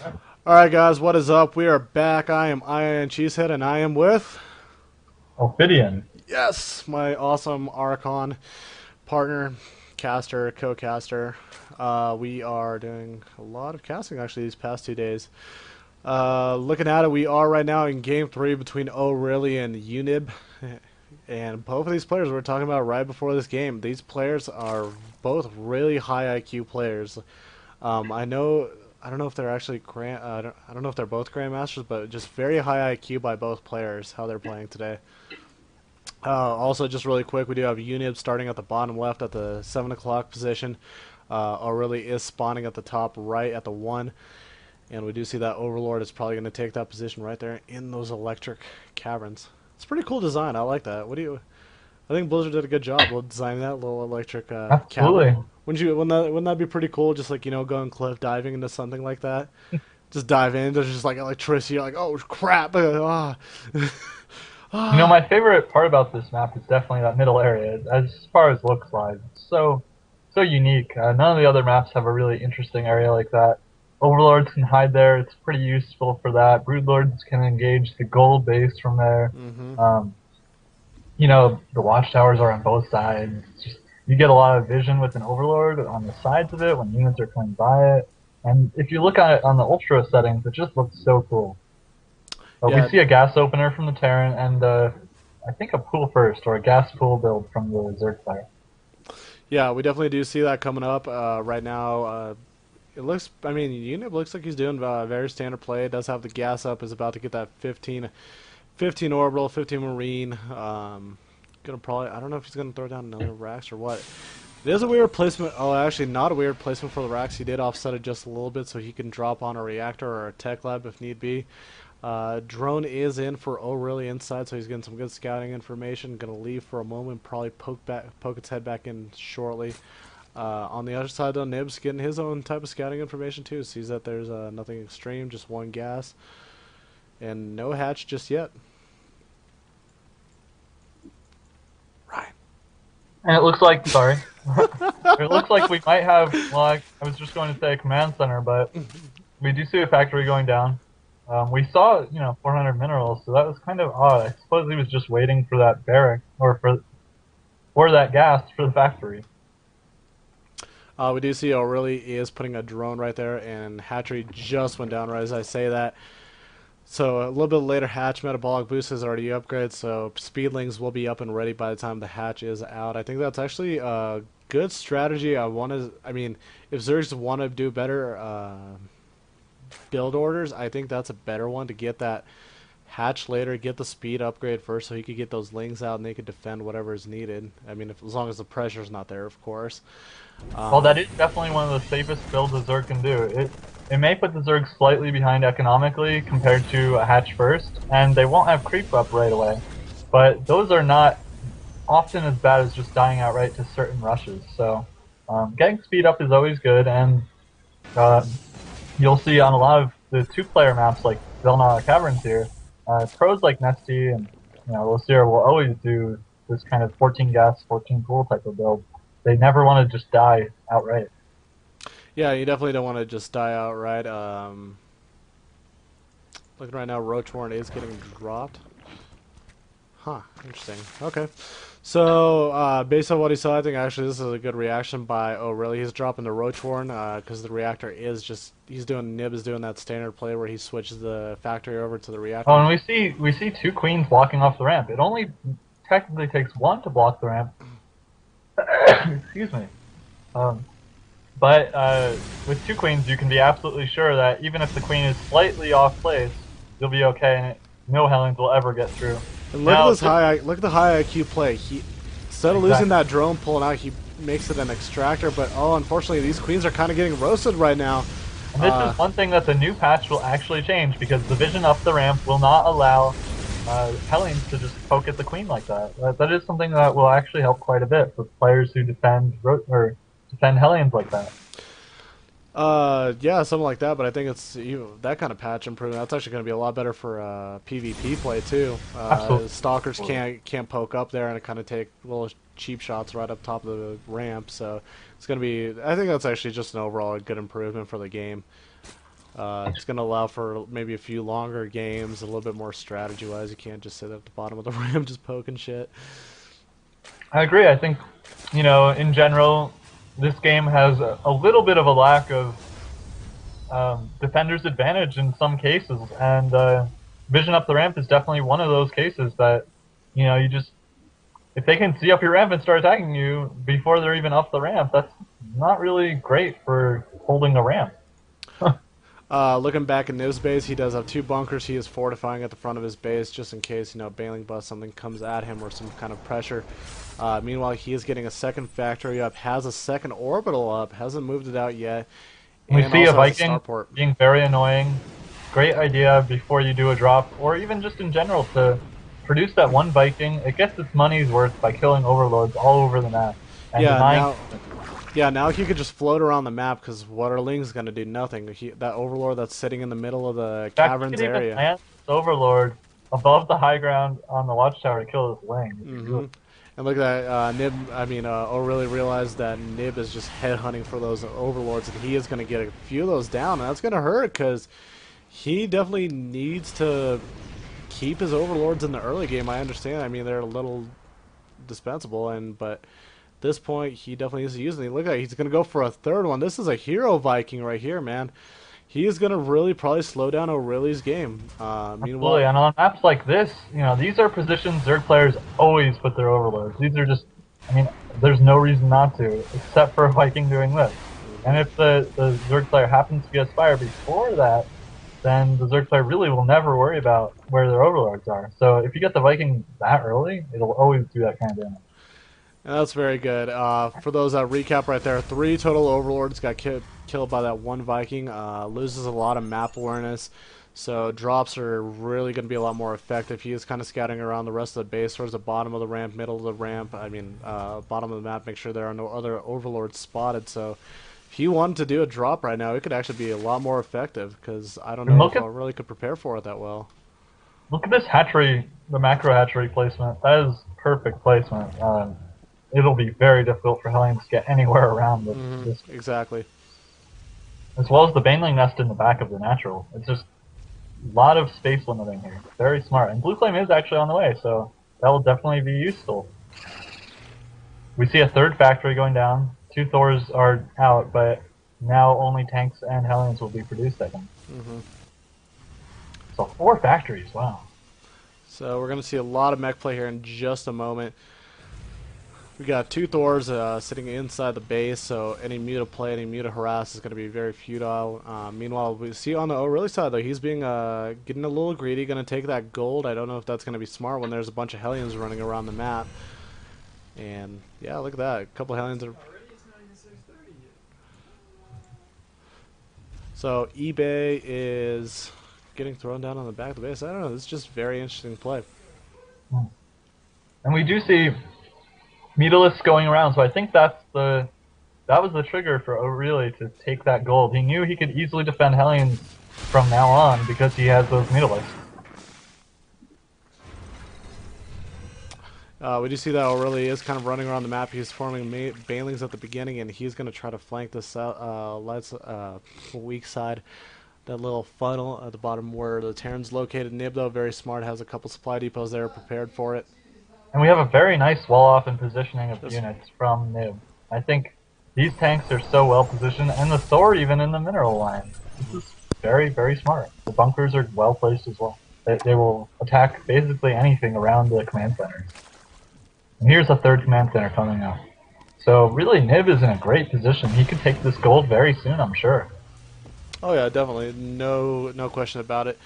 Alright guys, what is up? We are back. I am Iron Cheesehead and I am with Ophidian. yes, my awesome Archon partner, caster, co-caster. We are doing a lot of casting actually these past 2 days. Looking at it, we are right now in game 3 between O'Reilly and uNyb. And both of these players we were talking about right before this game. These players are both really high IQ players. I know. I don't know if they're actually I don't know if they're both grandmasters, but just very high IQ by both players. How they're playing today. Also, just really quick, we do have uNyb starting at the bottom left at the 7 o'clock position. O'Reilly is spawning at the top right at the 1, and we do see that Overlord is probably going to take that position right there in those electric caverns. It's a pretty cool design. I like that. What do you? I think Blizzard did a good job with designing that little electric cavern. Absolutely. Wouldn't that be pretty cool? Just like going cliff diving into something like that. Just dive in. There's just like electricity. You're like, oh crap! Ah. My favorite part about this map is definitely that middle area. As far as looks wise, it's so unique. None of the other maps have a really interesting area like that. Overlords can hide there. It's pretty useful for that. Broodlords can engage the gold base from there. Mm-hmm. Um, the watchtowers are on both sides. It's just, you get a lot of vision with an Overlord on the sides of it when units are coming by it. And if you look at it on the Ultra settings, it just looks so cool. We Yeah, see a gas opener from the Terran and I think a pool first or a gas pool build from the Zerg player. yeah, we definitely do see that coming up right now. It looks, I mean, uNyb looks like he's doing very standard play. It does have the gas up. Is about to get that 15 orbital, 15 marine. Gonna probably, I don't know if he's gonna throw down another Rax or what. It is a weird placement. Oh, actually, not a weird placement for the Rax. He did offset it just a little bit so he can drop on a reactor or a tech lab if need be. Drone is in for O'Reilly inside, so he's getting some good scouting information. Gonna leave for a moment, probably poke its head back in shortly. On the other side, though, Nib's getting his own type of scouting information too. Sees that there's nothing extreme, just one gas, and no hatch just yet. Right. And it looks like, sorry, it looks like we might have, well, I was just going to say a command center, but we do see a factory going down. We saw, 400 minerals, so that was kind of odd. I suppose he was just waiting for that barrack, or for that gas for the factory. We do see O'Reilly is putting a drone right there, and hatchery just went down right as I say that. So a little bit later, hatch metabolic boost is already upgraded, so speedlings will be up and ready by the time the hatch is out. I think that's actually a good strategy. I mean, if Zergs want to do better build orders, I think that's a better one to get that hatch later, get the speed upgrade first, so he could get those lings out and they could defend whatever is needed. I mean, as long as the pressure's not there, of course. Well, that Um, is definitely one of the safest builds a Zerg can do. It may put the Zerg slightly behind economically compared to a hatch first, and they won't have creep up right away. But those are not often as bad as just dying outright to certain rushes. So getting speed up is always good, and uh, you'll see on a lot of the two-player maps like Velna Caverns here, pros like Nesty and Losir will always do this kind of 14 gas, 14 pool type of build. They never want to just die outright. yeah, you definitely don't want to just die outright. Looking right now, Roach Warren is getting dropped. Huh, interesting. Okay. So, based on what he saw, I think actually this is a good reaction by O'Reilly. He's dropping the Roach Warren because the reactor is just, Nib is doing that standard play where he switches the factory over to the Oh, reactor. and we see two queens blocking off the ramp. It only technically takes one to block the ramp. Excuse me. Um, but with two queens, you can be absolutely sure that even if the queen is slightly off place, you'll be okay, and no Hellions will ever get through. And Now, look at the high IQ play. He, instead of losing exactly. that drone pulling out, he makes it an extractor. But oh, unfortunately, these queens are kind of getting roasted right now. And this is one thing that the new patch will actually change, because the vision up the ramp will not allow Hellions to just poke at the queen like that. That is something that will actually help quite a bit for players who defend Hellions like that. Yeah, something like that. But I think it's that kind of patch improvement. That's actually going to be a lot better for PvP play too. Absolutely. Stalkers can't poke up there and kind of take little cheap shots right up top of the ramp. So it's going to be. I think that's actually just an overall good improvement for the game. It's going to allow for maybe a few longer games, a little bit more strategy-wise. You can't just sit at the bottom of the ramp just poking shit. I agree. I think, you know, in general, this game has a little bit of a lack of defender's advantage in some cases, and vision up the ramp is definitely one of those cases that, you know, you just, if they can see up your ramp and start attacking you before they're even up the ramp, that's not really great for holding the ramp. Looking back at Nib's base, he does have 2 bunkers he is fortifying at the front of his base just in case, you know, Bailing Bust something comes at him or some kind of pressure. Meanwhile, he is getting a second factory up, has a second orbital up, hasn't moved it out yet. We and see a also has Viking starport. being very annoying. Great idea before you do a drop, or even just in general to produce that one Viking. It gets its money's worth by killing overlords all over the map. And now he could just float around the map because what are Ling's going to do? Nothing. That overlord that's sitting in the middle of the caverns area. Even land this overlord above the high ground on the watchtower to kill this Ling. Mm-hmm. And look at that, Nib, O'Reilly realized that Nib is just headhunting for those overlords, and he is going to get a few of those down, and that's going to hurt, because he definitely needs to keep his overlords in the early game. I understand, I mean, they're a little dispensable, but at this point, he definitely needs to use them. Look at that, he's going to go for a third one. This is a hero Viking right here, man. He is going to really probably slow down O'Reilly's game. Absolutely, and on maps like this, you know, these are positions Zerg players always put their overlords. These are just, I mean, there's no reason not to, except for a Viking doing this. And if the Zerg player happens to get a Spire before that, then the Zerg player really will never worry about where their overlords are. So if you get the Viking that early, it'll always do that kind of damage. That's very good. For those recap right there, 3 total overlords got killed by that one Viking. Loses a lot of map awareness, so drops are really going to be a lot more effective. He is kind of scouting around the rest of the base towards the bottom of the ramp, middle of the ramp, bottom of the map, make sure there are no other overlords spotted. So if he wanted to do a drop right now, it could actually be a lot more effective, because I don't know if I really could prepare for it that well. Look at this hatchery, the macro hatchery placement. That is perfect placement. It'll be very difficult for Hellions to get anywhere around this. Exactly. As well as the Baneling nest in the back of the natural. It's just a lot of space limiting here. Very smart. And Blue Flame is actually on the way, so that will definitely be useful. We see a third factory going down. 2 Thors are out, but now only tanks and Hellions will be produced, I think. So 4 factories, wow. So we're going to see a lot of mech play here in just a moment. We got 2 Thors sitting inside the base, so any muta play, any muta harass is going to be very futile. Meanwhile, we see on the O'Reilly side, though, he's being getting a little greedy, going to take that gold. I don't know if that's going to be smart when there's a bunch of Hellions running around the map. And, yeah, look at that. A couple Hellions are... So, eBay is getting thrown down on the back of the base. I don't know. This is just very interesting play. And we do see Mutalists going around, so I think that was the trigger for O'Reilly to take that gold. He knew he could easily defend Hellions from now on because he has those Mutalists. We do see that O'Reilly is kind of running around the map. He's forming Banelings at the beginning, and he's going to try to flank this weak side. That little funnel at the bottom where the Terran's located. Nib, though, very smart, has a couple supply depots there prepared for it. And we have a very nice wall-off and positioning of units from Nib. I think these tanks are so well positioned, and the Thor even in the mineral line. This is very, very smart. The bunkers are well placed as well. They will attack basically anything around the command center. And here's a third command center coming up. So really, Nib is in a great position. He could take this gold very soon, I'm sure. Oh yeah, definitely. No question about it.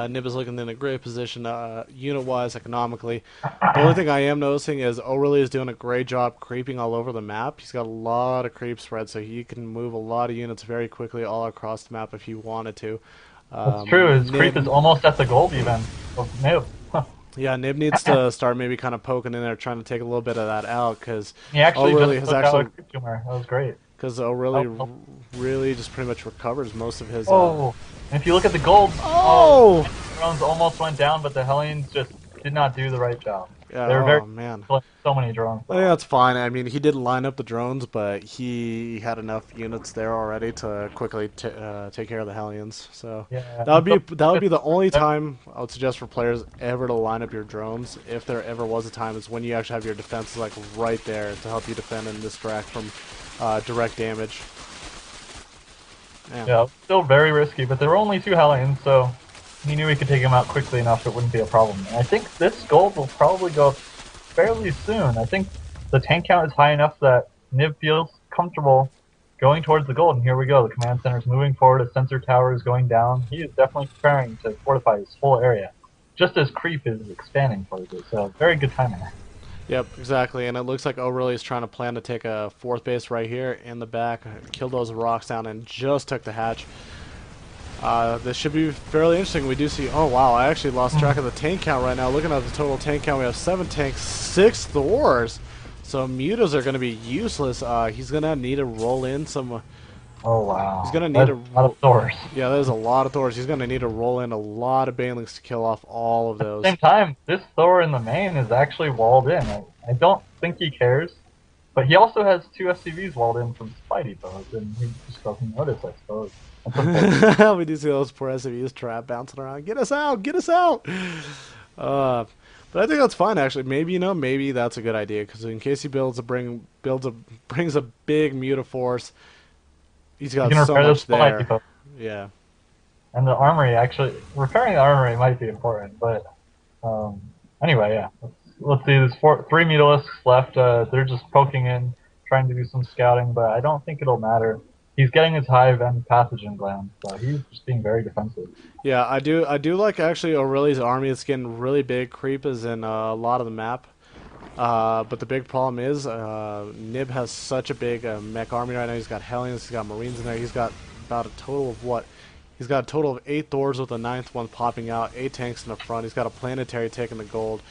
Nib is looking in a great position, unit-wise, economically. The only thing I am noticing is O'Reilly is doing a great job creeping all over the map. He's got a lot of creep spread, so he can move a lot of units very quickly all across the map if he wanted to. That's true. His creep is almost at the gold even of Nib. Yeah, Nib needs to start maybe kind of poking in there, trying to take a little bit of that out, because he actually just took out a creep tumor. That was great. Because O'Reilly really just pretty much recovers most of his... and if you look at the gold... Oh! Drones almost went down, but the Hellions just did not do the right job. Yeah, They were very oh man. so many drones. I think that's fine. I mean, he did line up the drones, but he had enough units there already to quickly take care of the Hellions. So Yeah, that would be the only time I would suggest for players ever to line up your drones, if there ever was a time, is when you actually have your defenses like right there to help you defend and distract from direct damage. Yeah, still very risky, but there were only 2 Hellions, so he knew he could take him out quickly enough it wouldn't be a problem. And I think this gold will probably go up fairly soon. I think the tank count is high enough that Nib feels comfortable going towards the gold, and here we go. The command center is moving forward, a sensor tower is going down. He is definitely preparing to fortify his whole area, just as creep is expanding towards it, so very good timing. Yep, exactly, and it looks like O'Reilly is trying to plan to take a 4th base right here in the back, kill those rocks down, and just took the hatch. This should be fairly interesting. We do see, oh wow, I actually lost track of the tank count right now. Looking at the total tank count, we have 7 tanks, 6 Thors. So mutas are going to be useless. He's going to need to roll in some... Oh wow. He's going to need a lot of Thors. Yeah, there's a lot of Thors. He's going to need to roll in a lot of Banelings to kill off all of those. At the same time, this Thor in the main is actually walled in. I don't think he cares, but he also has 2 SCVs walled in from Spidey bows, and he just doesn't notice, I suppose. We do see those poor SCVs trap bouncing around. Get us out! Get us out! But I think that's fine, actually. Maybe, maybe that's a good idea, because in case he brings a big Mutaforce, he's got so much there. Yeah. And the armory, actually, repairing the armory might be important, but anyway, yeah. Let's see, there's 3 Mutalisks left. They're just poking in, trying to do some scouting, but I don't think it'll matter. He's getting his hive and pathogen gland, so he's just being very defensive. Yeah, I do like actually O'Reilly's army. It's getting really big. Creep is in a lot of the map. But the big problem is Nib has such a big mech army right now. He's got Hellions, he's got Marines in there. He's got about a total of what? He's got a total of 8 Thors with the 9th one popping out, 8 tanks in the front. He's got a planetary taking the gold.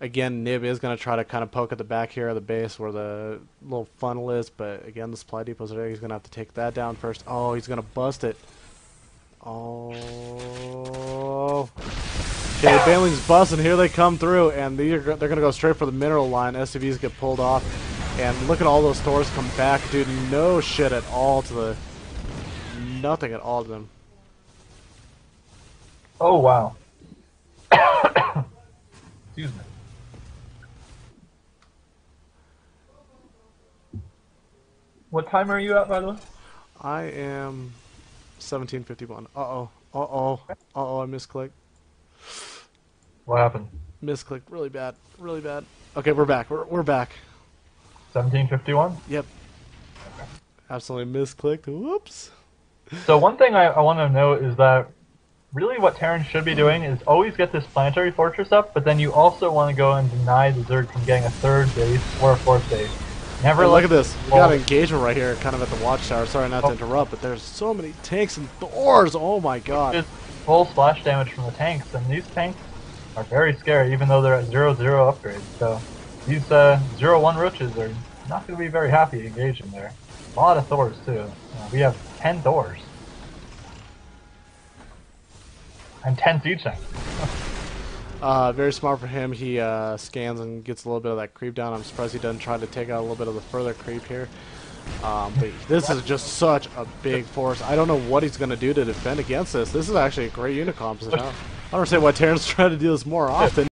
Again, Nib is going to try to kind of poke at the back here of the base where the little funnel is, but again, the supply depots are there. He's going to have to take that down first. Oh, he's going to bust it. Oh. Okay, the Banelings bust, and here they come through, and they're going to go straight for the mineral line. SCVs get pulled off, and look at all those Thors come back. Dude, no shit at all to the... Nothing at all to them. Oh, wow. Excuse me. What time are you at, by the way? I am 17:51. Uh-oh. Uh-oh. Uh-oh, I misclicked. What happened? Misclicked really bad. Really bad. Okay, we're back. We're back. 17:51? Yep. Okay. Absolutely misclicked. Whoops. So one thing I want to note is that really what Terran should be doing is always get this planetary fortress up, but then you also want to go and deny the Zerg from getting a 3rd base or a 4th base. Never look at this. We got an engagement right here, kind of at the watchtower. Sorry not to interrupt, but there's so many tanks and Thors. Oh my god. Just full splash damage from the tanks, and these tanks are very scary, even though they're at 0-0 upgrades. So these 0-1 Roaches are not going to be very happy engaging there. A lot of Thors too. We have 10 Thors. And 10 siege tanks. Very smart for him. He scans and gets a little bit of that creep down. I'm surprised he doesn't try to take out a little bit of the further creep here. But this is just such a big force. I don't know what he's going to do to defend against this. This is actually a great unit composition. I don't understand why Terran's trying to do this more often.